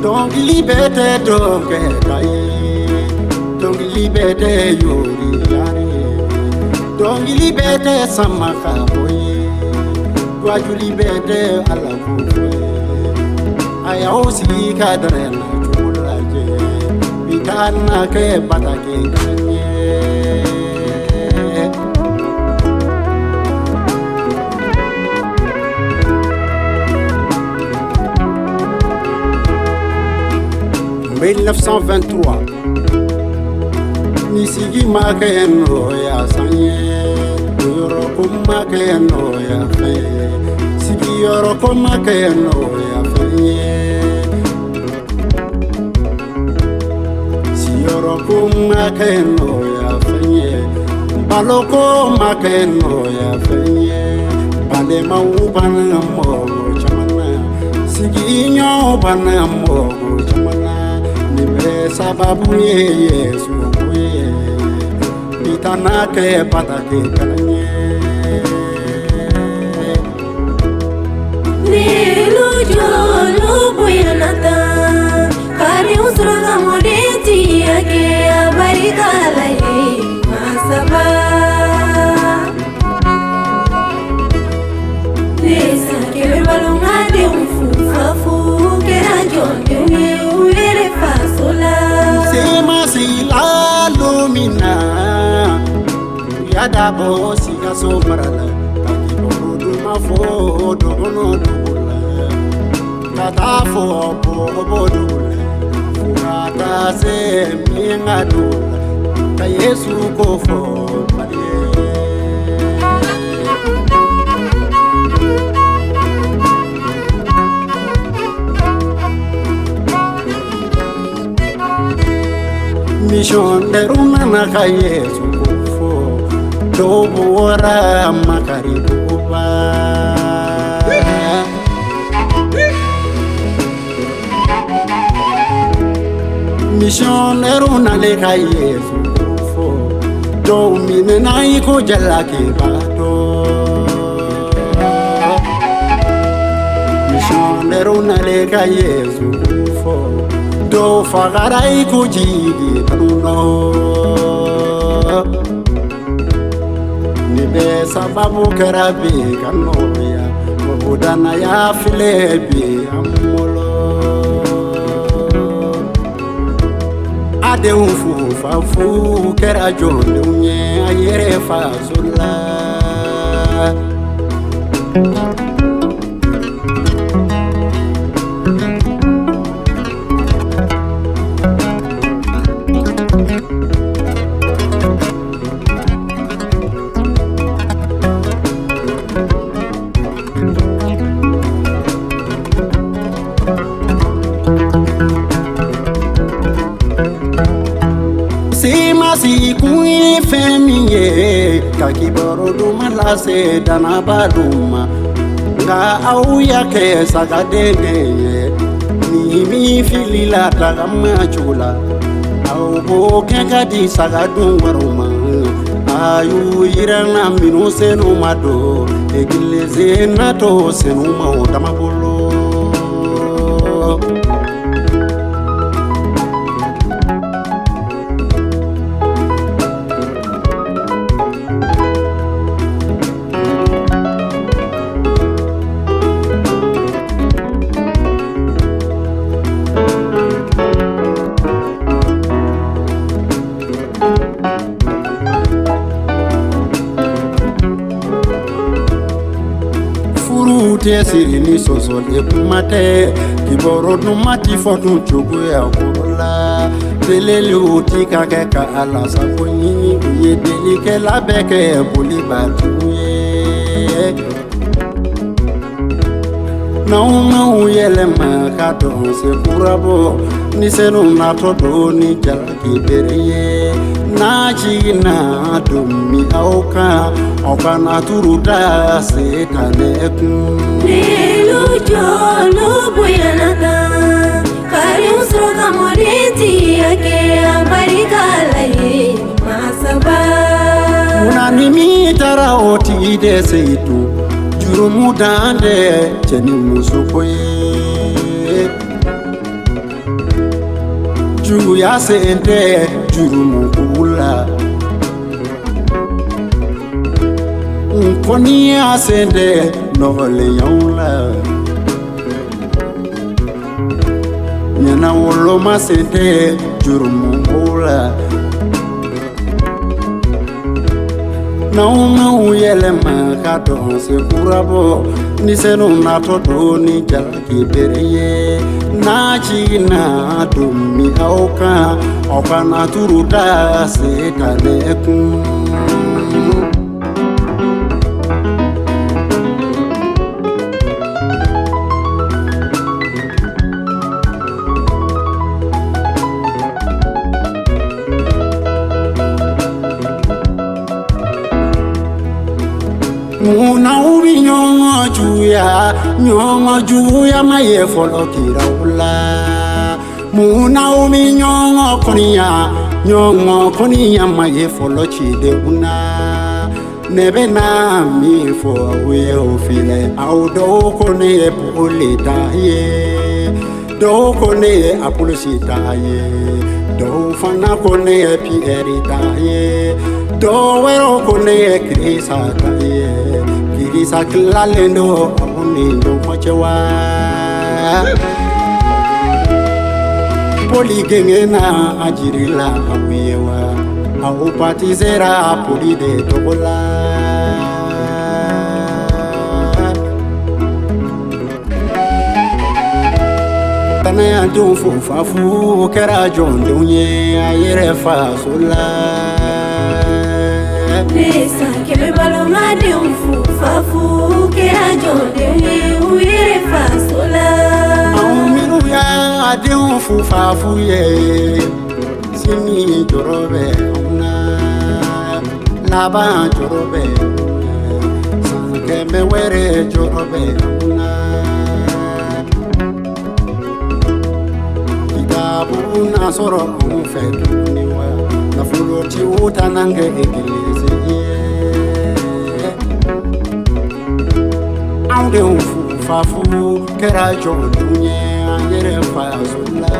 Don't liberté donc donc liberté yori donc liberté samaka boy toi tu liberté à la boue aya aussi cadre na chulaje bitana ke batake kanye en 1923 Nisigi makeno ya sanye Yoro makeno ya fe Sigi yoro makeno ya fe Si yoro makeno ya fe Baloko makeno ya fe Bale maubana mogo chamana Sigi nyo bana mogo chamana Sababu Yesu kuye Bitana ke patake kanye Nilu jolo buyanata Kari usraga modeti yake abarikala ye Masaba Nesa kebe balunga de ufufafu Kera jonde uere fasola Lumina Yada bosi ya somarala Kaki borudu mafo dogono dugula Kata fo bobo dugula Fugata se minga dugula Ka Yesu kofo palie Mission de runa ka Yesu kofo Dobo ora makari kuba Mission de runa le ka Yesu kofo Do mine na iko jala ke bato Mission de runa le ka Yesu kofo Do fagarai kujigi tanuno Nibe sababu kerabi kanoya Wabudana ya filebi amolo Ade unfu fafu kera jonde unye ayere fazula Si kui femiye kakiboro duma lase dana baluma nga au yake sakadenge ni mi filila tagama chula au bo kengadi sagadungwaruma ayu irana minu senu mado egileze nato senu maotamabolo tɛ siri ni sɔsɔli kuma tɛ kibaru duman ti fɔ tun cogoya kɔrɔ la teleliw ti ka kɛ ka Ala sago ɲini u ye delikɛla bɛɛ kɛ bolibatigiw ye n'anw m'anw yɛlɛma ka dɔn se kurabɔ ni senu natɔ don ni jalaki bere ye n'a jiginna don min aw kan aw kana turu da Setanɛ kun. N'ilu jɔlu bonyana tan kariw sɔrɔ ka mɔdentigiya kɛ a barika Ala ye masaba. Munna ni min taara o tigi dɛsɛ y'i to jurumu dan tɛ cɛ ni muso ko ye juguya sen tɛ jurumu ko la nkɔniya sen tɛ nɔgɔlenyaw la ɲɛnawoloma sen tɛ jurumu ko la n'anw m'anw yɛlɛma ka dɔn se kurabɔ ni senu natɔ don ni jalaki bere ye n'a jiginna don min aw kan aw kana turu da Setanɛ kun. Munna u bi ɲɔgɔn juguya ma ye fɔlɔ kiraw la munna u bi ɲɔgɔn kɔniya ma ye fɔlɔ cidenw na ne bɛna min fɔ aw ye o filɛ aw dɔw ko ne ye Pɔli ta ye dɔw ko ne ye Apolosi ta ye dɔw fana ko ne ye Piyɛri ta ye dɔw wɛrɛw ko ne ye Kirisa ta ye Kirisa tilalen don aw ni ɲɔgɔn cɛ wa Pɔli gɛngɛnna a jirila aw ye wa aw batisera Pɔli de tɔgɔ la Tanayadenw fo fafu kɛra jɔndenw ye a yɛrɛ faso la Nesa kɛmɛ balomadenw fo fafu kɛra jɔndenw ye u yɛrɛ faso la anw minnu y'a denw fo fafu ye sini jɔrɔ bɛ anw na laban jɔrɔ bɛ anw na san kɛmɛ wɛrɛ jɔrɔ bɛ anw na kitabu na sɔrɔ anw fɛ tuguni wa nafolotigiw tana kɛ egilizi ye anw denw fo fafu kɛra jɔndenw ye an yɛrɛ faso la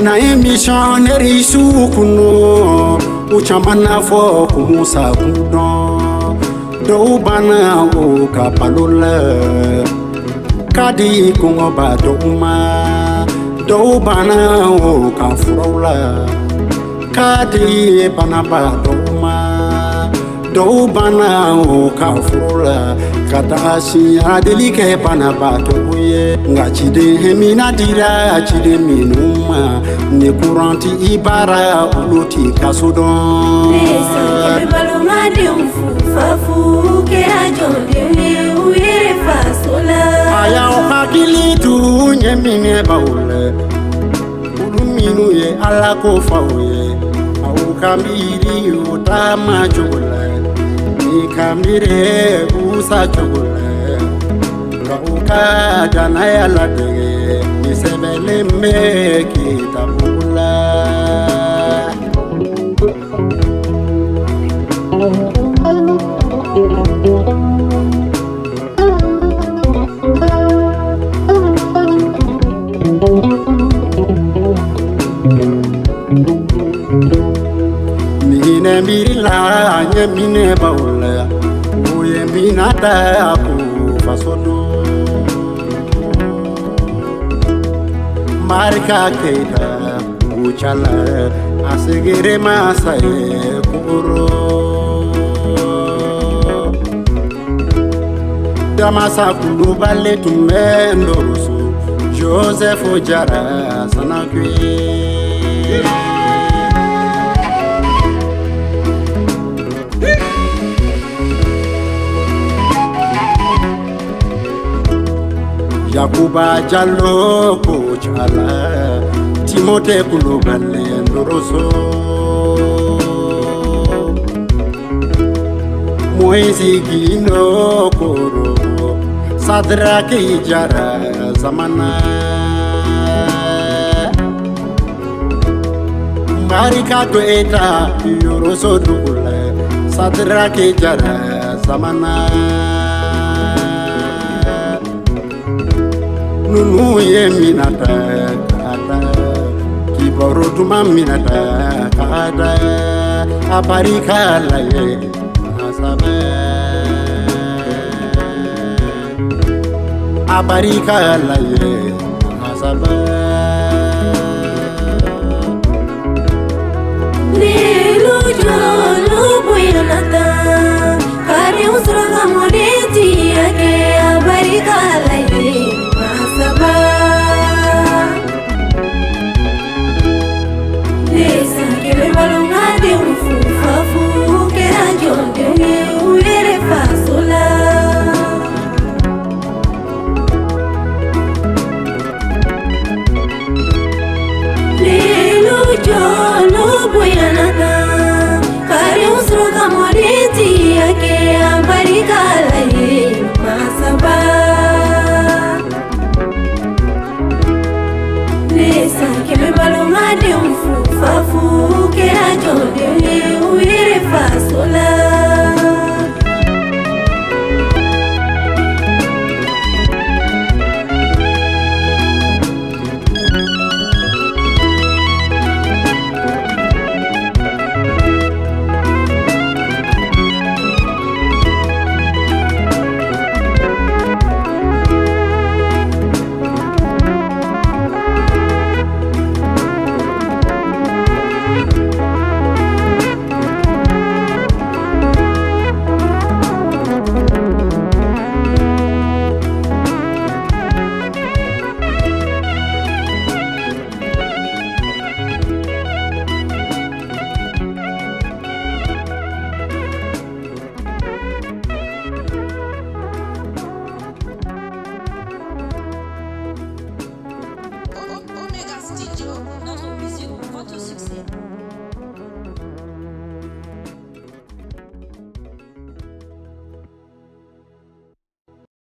na ye missionnaire su kunu u caman na fɔ ko Musa kun dɔn dɔw banna o ka balo la ka di kɔngɔba dɔw ma dɔw banna o ka furaw la ka di banaba dɔw ma dɔw banna o ka furaw la ka taa siɲɛ deli kɛ banabaatɔw ye nka ciden hemina dira ciden minnu ma ni kuranti i baara olu ti kaso dɔn Nesa kɛmɛ balomadenw fo fafu kɛra jɔndenw ye u yɛrɛ faso la a y'aw hakili tu ɲɛminɛbaw la olu minnu ye Ala ko faw ye aw ka miiri o taama cogo la ni ka miiri u sacogo la k'aw ka danaya ladege ni sɛbɛnlen bɛ kitabu la yemine baula o yemina ta ku fasono marka keita uchala asegere masaye kuro damasa kulu balle tumendo rusu Joseph Ojara sanakwe Yakuba Jallo Kochala Timote Kulubale Ndoroso Moizi Gino Koro Sadraki Jara Zamana Marika Tueta Yoroso Dukule Sadraki Jara Zamana Nunu yeminata kata Kiboro tuma minata kata Aparika la ye Asabe Aparika la ye Asabe Lilu jolu buyanata Kari usraga modeti yake Aparika la ye Lesa kele balunga de ufufafu kera jonde uyere fasola Lelu jolo buyanata kare usro kamoreti yake ambarika laye masaba Lesa kele balunga de ufufafu